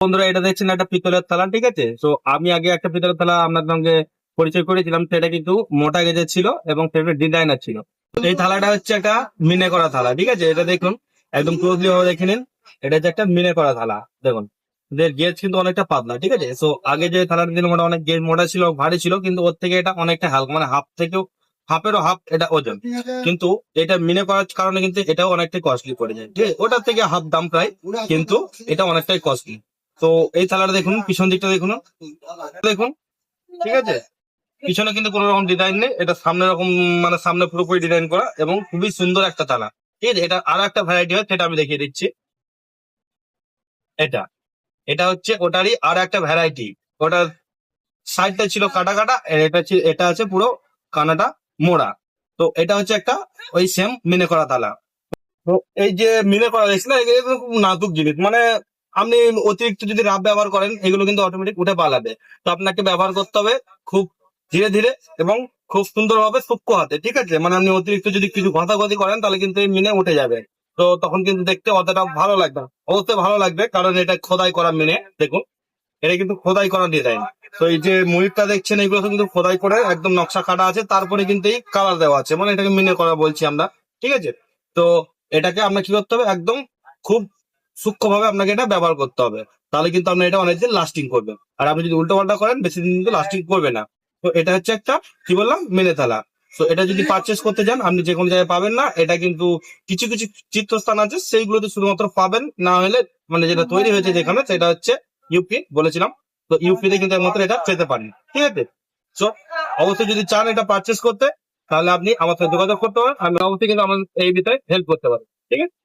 বন্ধুরা, এটা দেখছেন একটা পিতলের থালা, ঠিক আছে। তো আমি আগে একটা পিতলের থালা আপনার সঙ্গে পরিচয় করেছিলাম, সেটা কিন্তু মোটা গেজের ছিল এবং সেটা ডিজাইনার ছিল। তো এই থালাটা হচ্ছে একটা মিনে করা থালা, ঠিক আছে। এটা দেখুন, একদম ক্লোজলি ভাবে দেখে নিন। এটা হচ্ছে একটা মিনে করা থালা, দেখুন। এদের গেজ কিন্তু অনেকটা পাতলা, ঠিক আছে। তো আগে যে থালাটা ছিল মোটা, অনেক গেজ মোটা ছিল, ভারী ছিল, কিন্তু ওর থেকে এটা অনেকটা হালকা, মানে হাফ থেকেও হাফেরও হাফ এটা ওজন। কিন্তু এটা মিনে করার কারণে কিন্তু এটাও অনেকটাই কস্টলি পড়ে যায়, ঠিক আছে। ওটার থেকে হাফ দাম প্রায়, কিন্তু এটা অনেকটাই কস্টলি। তো এই থালাটা দেখুন, পিছন দিকটা দেখুন, দেখুন, ঠিক আছে। পিছনে কিন্তু কোনো রকম ডিজাইন নেই, এটা সামনে রকম, মানে সামনে পুরোপুরি ডিজাইন করা এবং খুবই সুন্দর একটা থালা, ঠিক আছে। এটা আরো একটা ভ্যারাইটি হয়, সেটা আমি দেখিয়ে দিচ্ছি। এটা এটা হচ্ছে ওটারই আর একটা ভ্যারাইটি। ওটার সাইডটা ছিল কাটা কাটা, আর এটা আছে পুরো কানাটা মোড়া। তো এটা হচ্ছে একটা ওই সেম মিনে করা থালা। তো এই যে মিনে করা দেখছি না, এগুলো কিন্তু খুব নাজুক জিনিস, মানে আপনি অতিরিক্ত যদি রাব ব্যবহার করেন, এগুলো কিন্তু অটোমেটিক উঠে পালাবে। তো আপনাকে ব্যবহার করতে হবে খুব ধীরে ধীরে এবং খুব সুন্দরভাবে সূক্ষ্ম হাতে, ঠিক আছে। মানে আপনি অতিরিক্ত যদি কিছু ঘষাঘষি করেন, তাহলে কিন্তু এই মিনে উঠে যাবে। তো তখন কিন্তু দেখতে অতটা ভালো লাগবে না। অবশ্যই ভালো লাগবে, কারণ এটা খোদাই করা মিনে, দেখুন। এটা কিন্তু খোদাই করা ডিজাইন। তো এই যে ময়ূরটা দেখছেন, এগুলো কিন্তু খোদাই করে একদম নকশা কাটা আছে, তারপরে কিন্তু এই কালার দেওয়া আছে, মানে এটাকে মিনে করা বলছি আমরা, ঠিক আছে। তো এটাকে আপনাকে কি করতে হবে, একদম খুব সূক্ষ্ম ভাবে আপনাকে এটা ব্যবহার করতে হবে। তাহলে কিন্তু আপনার এটা অনেকদিন লাস্টিং করবে। আর আপনি যদি উল্টো পাল্টা করেন, বেশি দিন কিন্তু লাস্টিং করবে না। তো এটা হচ্ছে একটা, কি বললাম, মেনে থালা। তো এটা যদি পারচেস করতে চান, আপনি যে কোনো জায়গায় পাবেন না। এটা কিন্তু কিছু কিছু চিত্রস্থান আছে, সেইগুলোতে শুধুমাত্র পাবেন, না হলে মানে যেটা তৈরি হয়েছে যেখানে, সেটা হচ্ছে ইউপি বলেছিলাম। তো ইউপিতে কিন্তু একমাত্র এটা পেতে পারেন, ঠিক আছে। তো অবশ্যই যদি চান এটা পারচেস করতে, তাহলে আপনি আমার সাথে যোগাযোগ করতে পারেন। আমি অবশ্যই কিন্তু আমার এই বিষয়ে হেল্প করতে পারি, ঠিক আছে।